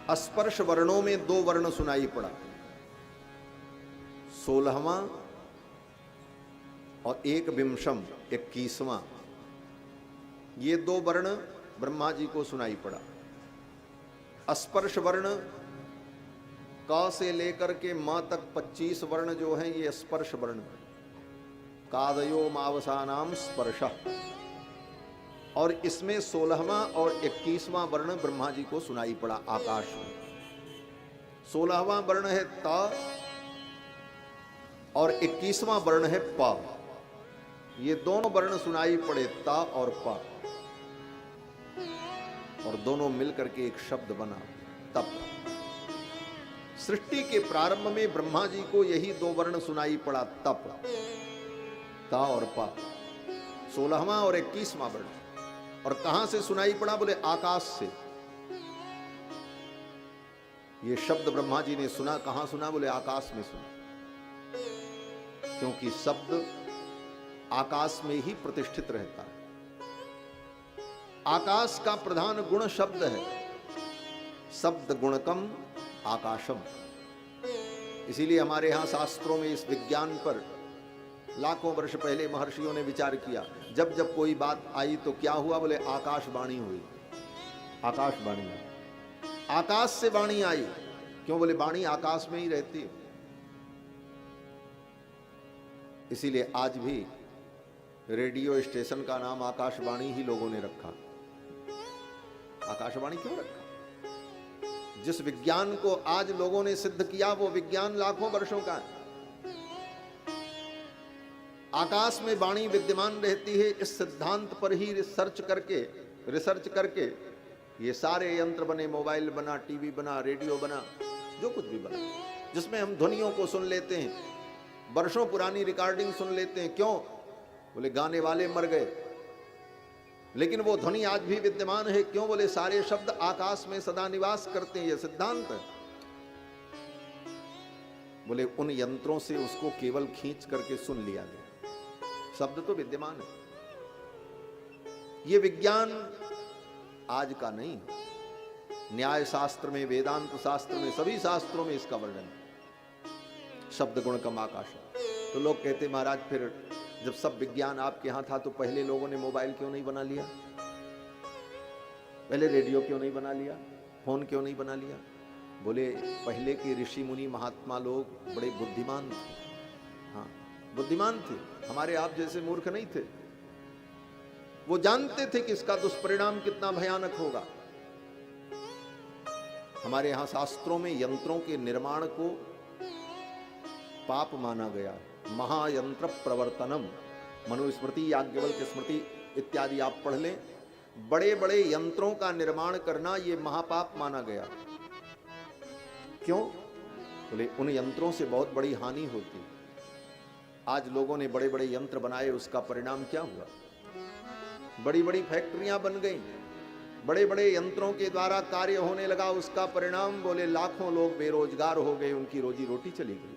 स्पर्श वर्णों में दो वर्ण सुनाई पड़ा, 16वां और 21वां 21वां। ये दो वर्ण ब्रह्मा जी को सुनाई पड़ा। स्पर्श वर्ण क से लेकर के म तक 25 वर्ण जो हैं ये स्पर्श वर्ण, कादयो मावसानाम स्पर्श। और इसमें 16वां और 21वां वर्ण ब्रह्मा जी को सुनाई पड़ा आकाश में। 16वां वर्ण है त और 21वां वर्ण है प। ये दोनों वर्ण सुनाई पड़े, त और प, और दोनों मिलकर के एक शब्द बना, तप। सृष्टि के प्रारंभ में ब्रह्मा जी को यही दो वर्ण सुनाई पड़ा, तप, ता और पा, 16वां और 21वां वर्ण। और कहां से सुनाई पड़ा? बोले आकाश से। ये शब्द ब्रह्मा जी ने सुना, कहां सुना? बोले आकाश में सुना, क्योंकि शब्द आकाश में ही प्रतिष्ठित रहता है। आकाश का प्रधान गुण शब्द है, शब्द गुणकम आकाशम। इसीलिए हमारे यहां शास्त्रों में इस विज्ञान पर लाखों वर्ष पहले महर्षियों ने विचार किया। जब जब कोई बात आई तो क्या हुआ? बोले आकाशवाणी हुई, आकाशवाणी हुई। आकाश से वाणी आई, क्यों? बोले वाणी आकाश में ही रहती है। इसीलिए आज भी रेडियो स्टेशन का नाम आकाशवाणी ही लोगों ने रखा। आकाशवाणी क्यों रखा? जिस विज्ञान को आज लोगों ने सिद्ध किया वो विज्ञान लाखों वर्षों का है। आकाश में वाणी विद्यमान रहती है, इस सिद्धांत पर ही रिसर्च करके ये सारे यंत्र बने, मोबाइल बना, टीवी बना, रेडियो बना, जो कुछ भी बना, जिसमें हम ध्वनियों को सुन लेते हैं, वर्षों पुरानी रिकॉर्डिंग सुन लेते हैं। क्यों? बोले गाने वाले मर गए, लेकिन वो ध्वनि आज भी विद्यमान है। क्यों? बोले सारे शब्द आकाश में सदा निवास करते हैं, ये सिद्धांत है। बोले उन यंत्रों से उसको केवल खींच करके सुन लिया गया, शब्द तो विद्यमान है। ये विज्ञान आज का नहीं, न्याय शास्त्र में, वेदांत शास्त्र में, सभी शास्त्रों में इसका वर्णन है, शब्द गुणकम आकाश। तो लोग कहते महाराज फिर जब सब विज्ञान आपके यहां था तो पहले लोगों ने मोबाइल क्यों नहीं बना लिया? पहले रेडियो क्यों नहीं बना लिया? फोन क्यों नहीं बना लिया? बोले पहले के ऋषि मुनि महात्मा लोग बड़े बुद्धिमान थे। हाँ, बुद्धिमान थे, हमारे आप जैसे मूर्ख नहीं थे। वो जानते थे कि इसका दुष्परिणाम कितना भयानक होगा। हमारे यहां शास्त्रों में यंत्रों के निर्माण को पाप माना गया। महायंत्र प्रवर्तनम, मनुस्मृति, याज्ञवल्क्य स्मृति इत्यादि आप पढ़ लें। बड़े बड़े यंत्रों का निर्माण करना ये महापाप माना गया। क्यों? बोले उन यंत्रों से बहुत बड़ी हानि होती। आज लोगों ने बड़े बड़े यंत्र बनाए, उसका परिणाम क्या हुआ? बड़ी बड़ी फैक्ट्रियां बन गई, बड़े बड़े यंत्रों के द्वारा कार्य होने लगा। उसका परिणाम बोले लाखों लोग बेरोजगार हो गए, उनकी रोजी रोटी चली गई।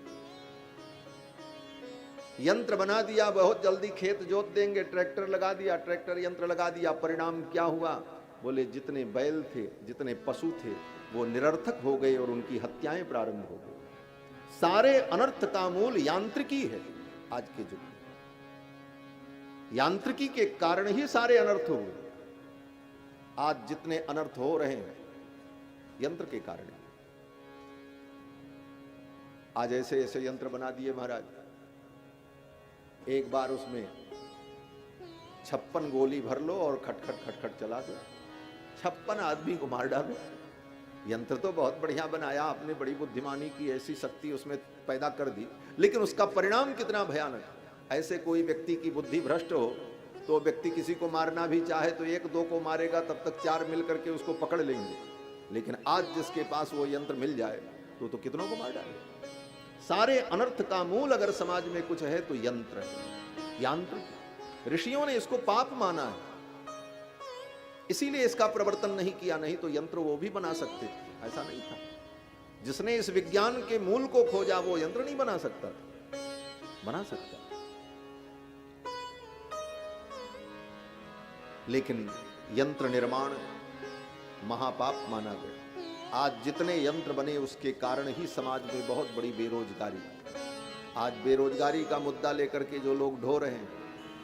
यंत्र बना दिया, बहुत जल्दी खेत जोत देंगे, ट्रैक्टर लगा दिया, ट्रैक्टर यंत्र लगा दिया। परिणाम क्या हुआ? बोले जितने बैल थे, जितने पशु थे, वो निरर्थक हो गए और उनकी हत्याएं प्रारंभ हो गई। सारे अनर्थ का मूल यांत्रिकी है। आज के युग में यांत्रिकी के कारण ही सारे अनर्थ हुए। आज जितने अनर्थ हो रहे हैं यंत्र के कारण। आज ऐसे ऐसे यंत्र बना दिए महाराज, एक बार उसमें 56 गोली भर लो और खटखट खटखट चला दो, 56 आदमी को मार डालो। यंत्र तो बहुत बढ़िया बनाया आपने, बड़ी बुद्धिमानी की, ऐसी शक्ति उसमें पैदा कर दी, लेकिन उसका परिणाम कितना भयानक। ऐसे कोई व्यक्ति की बुद्धि भ्रष्ट हो तो व्यक्ति किसी को मारना भी चाहे तो एक दो को मारेगा, तब तक 4 मिलकर के उसको पकड़ लेंगे। लेकिन आज जिसके पास वो यंत्र मिल जाए तो कितनों को मार डाले। सारे अनर्थ का मूल अगर समाज में कुछ है तो यंत्र है, यांत्रिक। ऋषियों ने इसको पाप माना है, इसीलिए इसका प्रवर्तन नहीं किया। नहीं तो यंत्र वो भी बना सकते थे, ऐसा नहीं था। जिसने इस विज्ञान के मूल को खोजा वो यंत्र नहीं बना सकता, बना सकता। लेकिन यंत्र निर्माण महापाप माना गया। आज जितने यंत्र बने उसके कारण ही समाज में बहुत बड़ी बेरोजगारी। आज बेरोजगारी का मुद्दा लेकर के जो लोग ढो रहे हैं,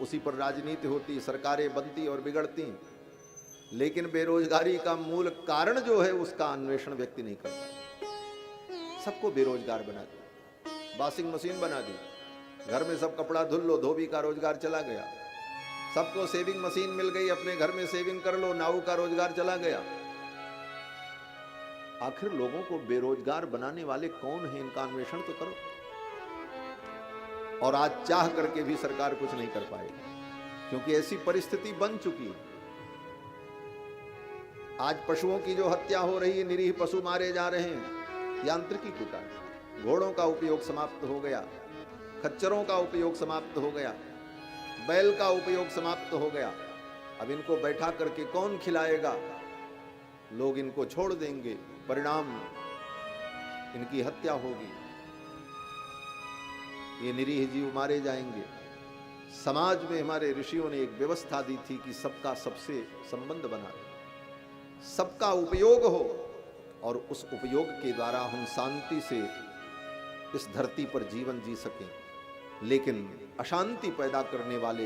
उसी पर राजनीति होती, सरकारें बनती और बिगड़ती, लेकिन बेरोजगारी का मूल कारण जो है उसका अन्वेषण व्यक्ति नहीं करता। सबको बेरोजगार बना दिया, वॉशिंग मशीन बना दी, घर में सब कपड़ा धुल लो, धोबी का रोजगार चला गया। सबको सेविंग मशीन मिल गई, अपने घर में सेविंग कर लो, नाऊ का रोजगार चला गया। आखिर लोगों को बेरोजगार बनाने वाले कौन है, इनका अन्वेषण तो करो। और आज चाह करके भी सरकार कुछ नहीं कर पाएगी, क्योंकि ऐसी परिस्थिति बन चुकी है। आज पशुओं की जो हत्या हो रही है, निरीह पशु मारे जा रहे हैं यांत्रिकी के कारण। घोड़ों का उपयोग समाप्त हो गया, खच्चरों का उपयोग समाप्त हो गया, बैल का उपयोग समाप्त हो गया। अब इनको बैठा करके कौन खिलाएगा? लोग इनको छोड़ देंगे, परिणाम इनकी हत्या होगी, ये निरीह जीव मारे जाएंगे। समाज में हमारे ऋषियों ने एक व्यवस्था दी थी कि सबका सबसे संबंध बना रहे, सबका उपयोग हो, और उस उपयोग के द्वारा हम शांति से इस धरती पर जीवन जी सकें। लेकिन अशांति पैदा करने वाले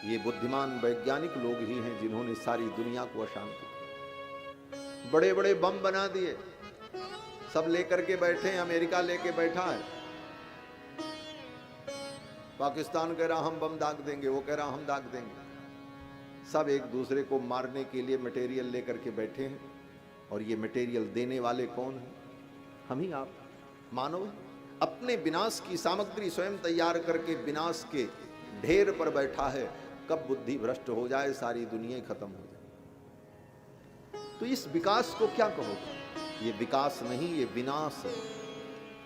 ये बुद्धिमान वैज्ञानिक लोग ही हैं जिन्होंने सारी दुनिया को अशांति, बड़े बड़े बम बना दिए, सब लेकर के बैठे हैं। अमेरिका लेके बैठा है, पाकिस्तान कह रहा हम बम दाग देंगे, वो कह रहा हम दाग देंगे। सब एक दूसरे को मारने के लिए मटेरियल लेकर के बैठे हैं, और ये मटेरियल देने वाले कौन हैं? हम ही आप मानव। अपने विनाश की सामग्री स्वयं तैयार करके विनाश के ढेर पर बैठा है। कब बुद्धि भ्रष्ट हो जाए, सारी दुनिया खत्म हो जाए। तो इस विकास को क्या कहोगे? ये विकास नहीं, ये विनाश है।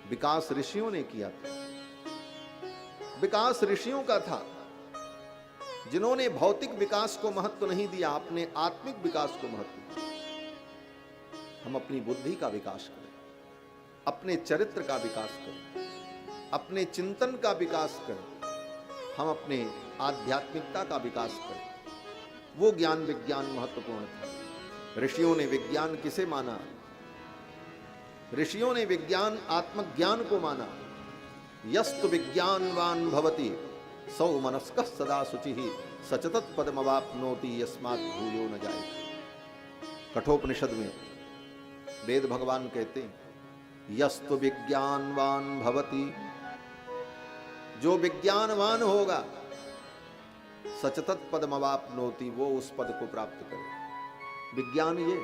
विकास ऋषियों ने किया था, विकास ऋषियों का था, जिन्होंने भौतिक विकास को महत्व नहीं दिया, अपने आत्मिक विकास को महत्व दिया। हम अपनी बुद्धि का विकास करें, अपने चरित्र का विकास करें, अपने चिंतन का विकास करें, हम अपने आध्यात्मिकता का विकास करें। वो ज्ञान विज्ञान महत्वपूर्ण था। ऋषियों ने विज्ञान किसे माना? ऋषियों ने विज्ञान आत्मज्ञान को माना। यस्तु विज्ञानवान भवति सौ मनस्कः सदा शुचिः सचतत पदमवाप्नोति यस्मात् भूयो न जाए। कठोपनिषद में वेद भगवान कहते हैं, यस्तु विज्ञानवान भवति, जो विज्ञानवान होगा, सचतत पदमवाप्नोति, वो उस पद को प्राप्त करे। विज्ञान ये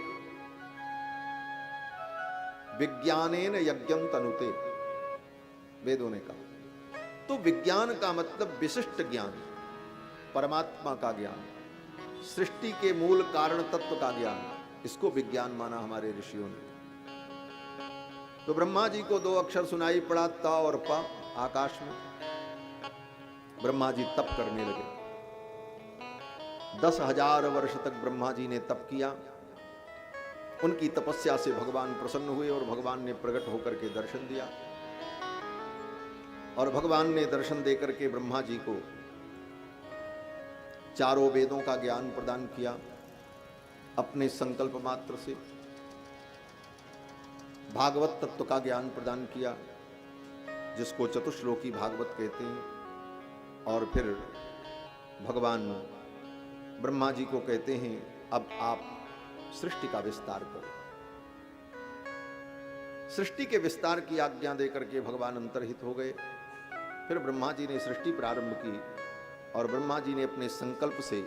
विज्ञानेन यज्ञं तनुते, वेदों ने कहा। तो विज्ञान का मतलब विशिष्ट ज्ञान, परमात्मा का ज्ञान, सृष्टि के मूल कारण तत्व का ज्ञान, इसको विज्ञान माना हमारे ऋषियों ने। तो ब्रह्मा जी को 2 अक्षर सुनाई पड़ा, त और प, आकाश में। ब्रह्मा जी तप करने लगे। 10,000 वर्ष तक ब्रह्मा जी ने तप किया। उनकी तपस्या से भगवान प्रसन्न हुए और भगवान ने प्रकट होकर के दर्शन दिया। और भगवान ने दर्शन देकर के ब्रह्मा जी को चारों वेदों का ज्ञान प्रदान किया। अपने संकल्प मात्र से भागवत तत्व का ज्ञान प्रदान किया, जिसको चतुश्लोकी भागवत कहते हैं। और फिर भगवान ब्रह्मा जी को कहते हैं, अब आप सृष्टि का विस्तार करो। सृष्टि के विस्तार की आज्ञा देकर के भगवान अंतर्हित हो गए। फिर ब्रह्मा जी ने सृष्टि प्रारंभ की, और ब्रह्मा जी ने अपने संकल्प से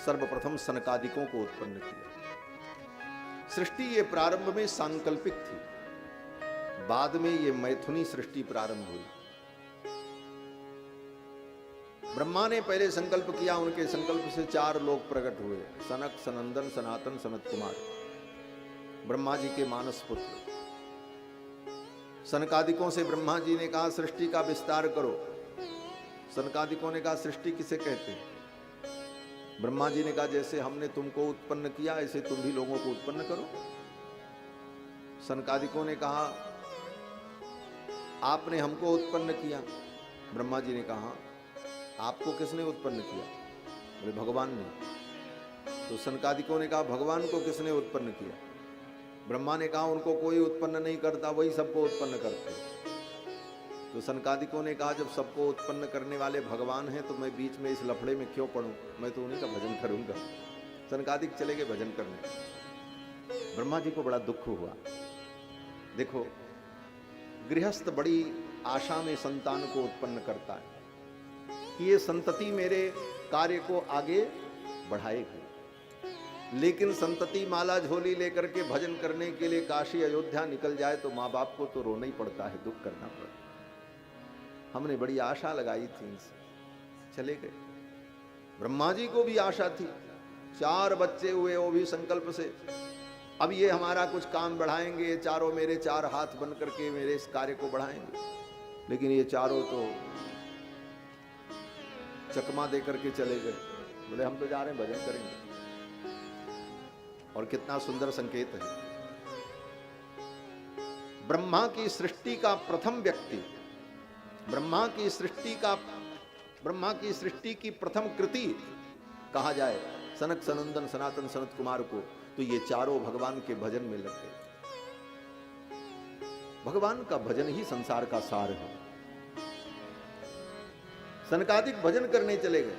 सर्वप्रथम सनकादिकों को उत्पन्न किया। सृष्टि ये प्रारंभ में सांकल्पिक थी, बाद में ये मैथुनी सृष्टि प्रारंभ हुई। ब्रह्मा ने पहले संकल्प किया, उनके संकल्प से 4 लोग प्रकट हुए, सनक, सनंदन, सनातन, सनत कुमार, ब्रह्मा जी के मानस पुत्र। सनकादिकों से ब्रह्मा जी ने कहा सृष्टि का विस्तार करो। सनकादिकों ने कहा सृष्टि किसे कहते हैं? ब्रह्मा जी ने कहा जैसे हमने तुमको उत्पन्न किया ऐसे तुम भी लोगों को उत्पन्न करो। सनकादिकों ने कहा आपने हमको उत्पन्न किया। ब्रह्मा जी ने कहा आपको किसने उत्पन्न किया? बोले भगवान ने। तो सनकादिकों ने कहा भगवान को किसने उत्पन्न किया? ब्रह्मा ने कहा उनको कोई उत्पन्न नहीं करता, वही सबको उत्पन्न करते। तो सनकादिकों ने कहा जब सबको उत्पन्न करने वाले भगवान हैं तो मैं बीच में इस लफड़े में क्यों पड़ूं, मैं तो उन्हीं का भजन करूंगा। सनकादिक चले गए भजन करने। ब्रह्मा जी को बड़ा दुख हुआ। देखो, गृहस्थ बड़ी आशा में संतान को उत्पन्न करता है कि ये संतति मेरे कार्य को आगे बढ़ाएगी, लेकिन संतति माला झोली लेकर के भजन करने के लिए काशी अयोध्या निकल जाए तो माँ बाप को तो रोना ही पड़ता है, दुख करना पड़ता है। हमने बड़ी आशा लगाई थी इनसे, चले गए। ब्रह्मा जी को भी आशा थी, 4 बच्चे हुए वो भी संकल्प से, अब ये हमारा कुछ काम बढ़ाएंगे, चारों मेरे 4 हाथ बन करके मेरे इस कार्य को बढ़ाएंगे। लेकिन ये चारों तो चकमा दे करके चले गए, बोले हम तो जा रहे हैं भजन करेंगे। और कितना सुंदर संकेत है। ब्रह्मा की सृष्टि का प्रथम व्यक्ति, ब्रह्मा की सृष्टि की प्रथम कृति कहा जाए सनक सनंदन सनातन सनत कुमार को, तो ये चारों भगवान के भजन में लग गए। भगवान का भजन ही संसार का सार है। सनकादिक भजन करने चले गए।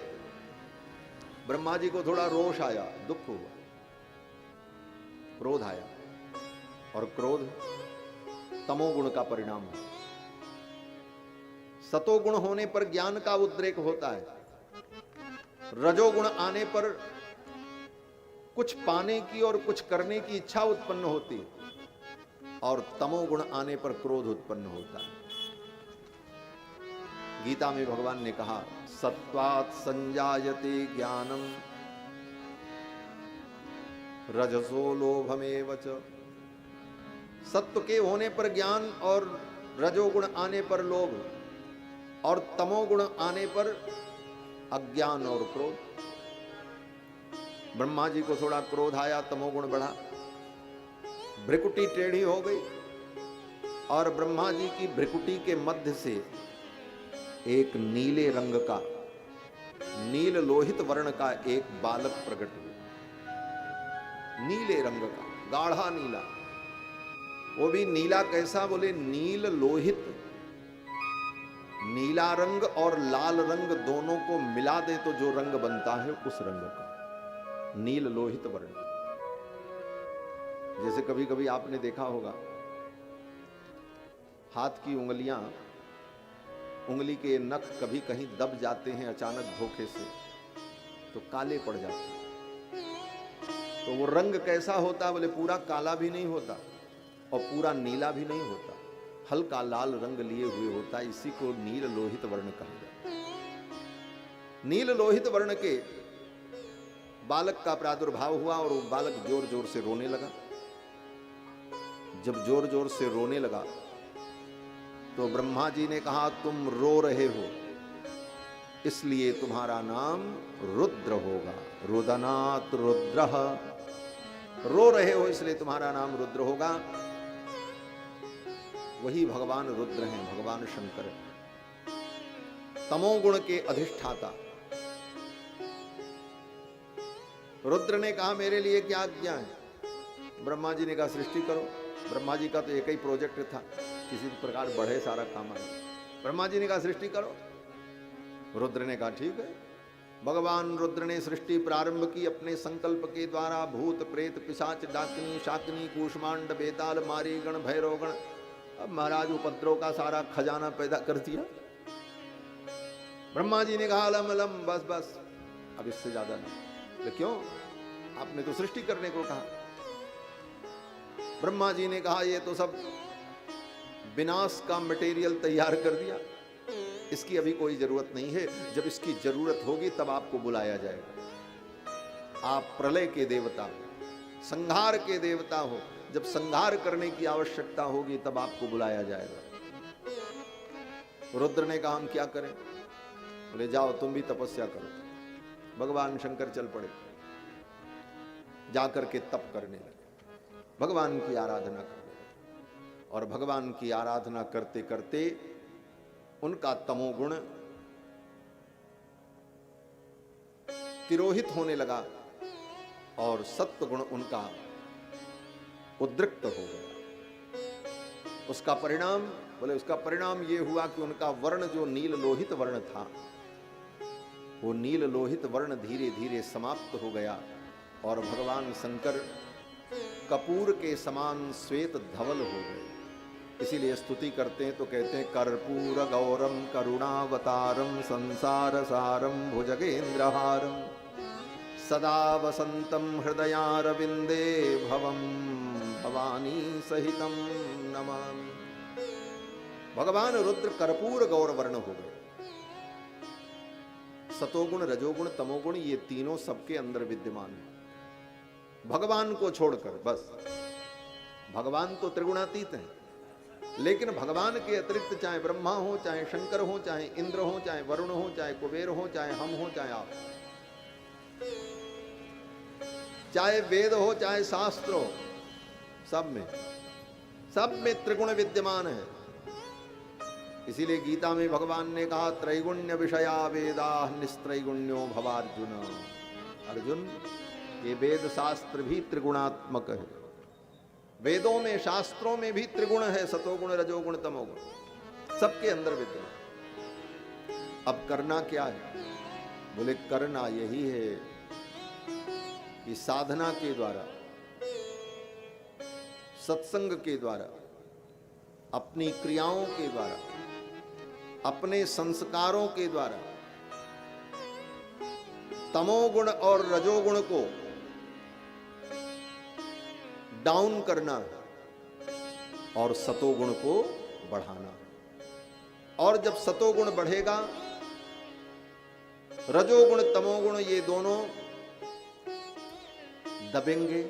ब्रह्मा जी को थोड़ा रोष आया, दुख हुआ, क्रोध आया, और क्रोध तमोगुण का परिणाम है। सतोगुण होने पर ज्ञान का उद्रेक होता है, रजोगुण आने पर कुछ पाने की और कुछ करने की इच्छा उत्पन्न होती, और तमोगुण आने पर क्रोध उत्पन्न होता है। गीता में भगवान ने कहा सत्वात् संजायते ज्ञानम रजसो लोभमेव च। सत्व के होने पर ज्ञान, और रजोगुण आने पर लोभ, और तमोगुण आने पर अज्ञान और क्रोध। ब्रह्मा जी को थोड़ा क्रोध आया, तमोगुण बढ़ा, भ्रिकुटी टेढ़ी हो गई, और ब्रह्मा जी की भ्रिकुटी के मध्य से एक नीले रंग का, नील लोहित वर्ण का एक बालक प्रकट हुआ। नीले रंग का, गाढ़ा नीला, वो भी नीला कैसा, बोले नील लोहित। नीला रंग और लाल रंग दोनों को मिला दे तो जो रंग बनता है उस रंग का नील लोहित वर्ण। जैसे कभी कभी आपने देखा होगा, हाथ की उंगलियां, उंगली के नख कभी कहीं दब जाते हैं अचानक धोखे से, तो काले पड़ जाते हैं। तो वो रंग कैसा होता है, बोले पूरा काला भी नहीं होता और पूरा नीला भी नहीं होता, हल्का लाल रंग लिए हुए होता है। इसी को नील लोहित वर्ण कहा जाता है। नील लोहित वर्ण के बालक का प्रादुर्भाव हुआ और वो बालक जोर जोर से रोने लगा। जब जोर जोर से रोने लगा तो ब्रह्मा जी ने कहा तुम रो रहे हो इसलिए तुम्हारा नाम रुद्र होगा। रुदनात् रुद्रः, रो रहे हो इसलिए तुम्हारा नाम रुद्र होगा। वही भगवान रुद्र हैं, भगवान शंकर। तमोगुण के अधिष्ठाता रुद्र ने कहा मेरे लिए क्या आज्ञा है। ब्रह्मा जी ने कहा सृष्टि करो। ब्रह्मा जी का तो एक ही प्रोजेक्ट था, किसी प्रकार बढ़े सारा काम आए। ब्रह्मा जी ने कहा सृष्टि करो। रुद्र ने कहा ठीक है। भगवान रुद्र ने सृष्टि प्रारंभ की अपने संकल्प के द्वारा। भूत प्रेत पिशाच डाकिनी शाकिनी कूष्मांड बेताल मारीगण भैरवगण, अब महाराज उपद्रव का सारा खजाना पैदा कर दिया। ब्रह्मा जी ने कहा अलम अलम, बस बस, अब इससे ज्यादा नहीं। तो क्यों, आपने तो सृष्टि करने को कहा। ब्रह्मा जी ने कहा ये तो सब विनाश का मटेरियल तैयार कर दिया, इसकी अभी कोई जरूरत नहीं है। जब इसकी जरूरत होगी तब आपको बुलाया जाएगा। आप प्रलय के देवता हो, संहार के देवता हो। जब संहार करने की आवश्यकता होगी तब आपको बुलाया जाएगा। रुद्र ने कहा हम क्या करें। बोले जाओ तुम भी तपस्या करो। भगवान शंकर चल पड़े, जाकर के तप करने लगे, भगवान की आराधना करने लगे। और भगवान की आराधना करते करते उनका तमोगुण तिरोहित होने लगा और सत्वगुण उनका उद्रिक्त हो गया। उसका परिणाम, बोले उसका परिणाम ये हुआ कि उनका वर्ण जो नील लोहित वर्ण था, वो नील लोहित वर्ण धीरे धीरे समाप्त हो गया और भगवान शंकर कपूर के समान श्वेत धवल हो गए। इसीलिए स्तुति करते हैं तो कहते हैं कर्पूर गौरम करुणावतारम संसार सारम भुजगेंद्रहारम सदा वसंतम हृदयारविंदे भवम भवानी सहितम नमामि। भगवान रुद्र कर्पूर गौर वर्ण हो गए। सतोगुण रजोगुण तमोगुण ये तीनों सबके अंदर विद्यमान है भगवान को छोड़कर। बस भगवान तो त्रिगुणातीत हैं, लेकिन भगवान के अतिरिक्त चाहे ब्रह्मा हो, चाहे शंकर हो, चाहे इंद्र हो, चाहे वरुण हो, चाहे कुबेर हो, चाहे हम हो, चाहे आप, चाहे वेद हो, चाहे शास्त्र हो, सब में त्रिगुण विद्यमान है। इसीलिए गीता में भगवान ने कहा त्रैगुण्य विषया वेदा निस्त्रैगुण्यो भवार्जुन। अर्जुन, ये वेद शास्त्र भी त्रिगुणात्मक है। वेदों में शास्त्रों में भी त्रिगुण है, सतोगुण रजोगुण तमोगुण सबके अंदर विद्यमान। अब करना क्या है? बोले करना यही है कि साधना के द्वारा, सत्संग के द्वारा, अपनी क्रियाओं के द्वारा, अपने संस्कारों के द्वारा तमोगुण और रजोगुण को डाउन करना और सतोगुण को बढ़ाना। और जब सतोगुण बढ़ेगा, रजोगुण तमोगुण ये दोनों दबेंगे,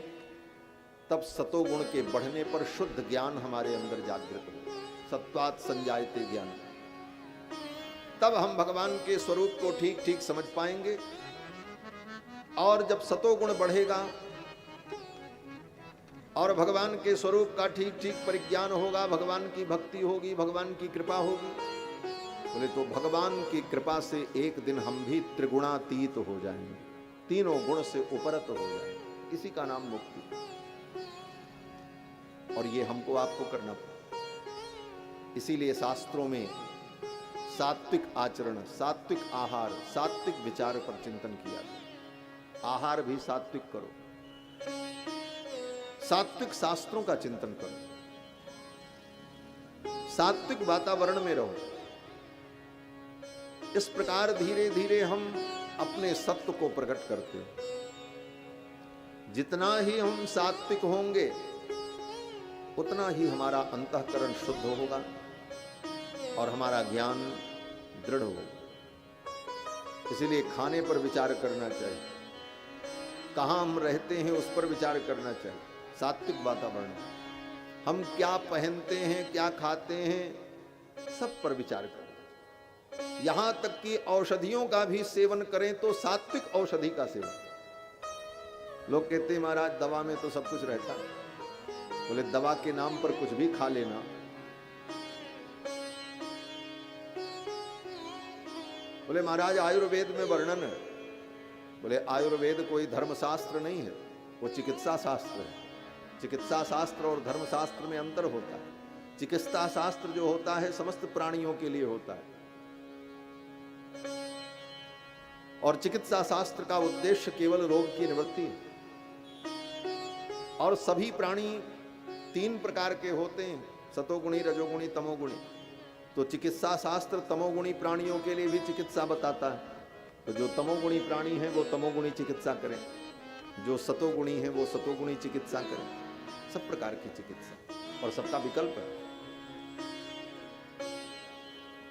तब सतोगुण के बढ़ने पर शुद्ध ज्ञान हमारे अंदर जागृत हो। सत्वात् संजायते ज्ञान। तब हम भगवान के स्वरूप को ठीक ठीक समझ पाएंगे। और जब सतोगुण बढ़ेगा और भगवान के स्वरूप का ठीक ठीक परिज्ञान होगा, भगवान की भक्ति होगी, भगवान की कृपा होगी, बोले तो भगवान की कृपा से एक दिन हम भी त्रिगुणातीत हो जाएंगे, तीनों गुण से उपरत हो जाएंगे। इसी का नाम मुक्ति। और ये हमको आपको करना पड़ेगा। इसीलिए शास्त्रों में सात्विक आचरण, सात्विक आहार, सात्विक विचार पर चिंतन किया गया। आहार भी सात्विक करो, सात्विक शास्त्रों का चिंतन करो, सात्विक वातावरण में रहो। इस प्रकार धीरे धीरे हम अपने सत्व को प्रकट करते हैं। जितना ही हम सात्विक होंगे उतना ही हमारा अंतःकरण शुद्ध होगा और हमारा ज्ञान दृढ़ होगा। इसीलिए खाने पर विचार करना चाहिए, कहाँ हम रहते हैं उस पर विचार करना चाहिए। सात्विक वातावरण, हम क्या पहनते हैं, क्या खाते हैं, सब पर विचार करें। यहां तक कि औषधियों का भी सेवन करें तो सात्विक औषधि का सेवन। लोग कहते हैं महाराज दवा में तो सब कुछ रहता है। बोले दवा के नाम पर कुछ भी खा लेना। बोले महाराज आयुर्वेद में वर्णन है। बोले आयुर्वेद कोई धर्मशास्त्र नहीं है, वो चिकित्सा शास्त्र है। चिकित्सा शास्त्र और धर्मशास्त्र में अंतर होता है। चिकित्सा शास्त्र जो होता है समस्त प्राणियों के लिए होता है, और चिकित्सा शास्त्र का उद्देश्य केवल रोग की निवृत्ति है। और सभी प्राणी तीन प्रकार के होते हैं, सतोगुणी, रजोगुणी, तमोगुणी। तो चिकित्सा शास्त्र तमोगुणी प्राणियों के लिए भी चिकित्सा बताता है। तो जो तमोगुणी प्राणी हैं वो तमोगुणी चिकित्सा करें, जो सतोगुणी हैं वो सतोगुणी चिकित्सा करें। सब प्रकार की चिकित्सा, और सबका विकल्प है।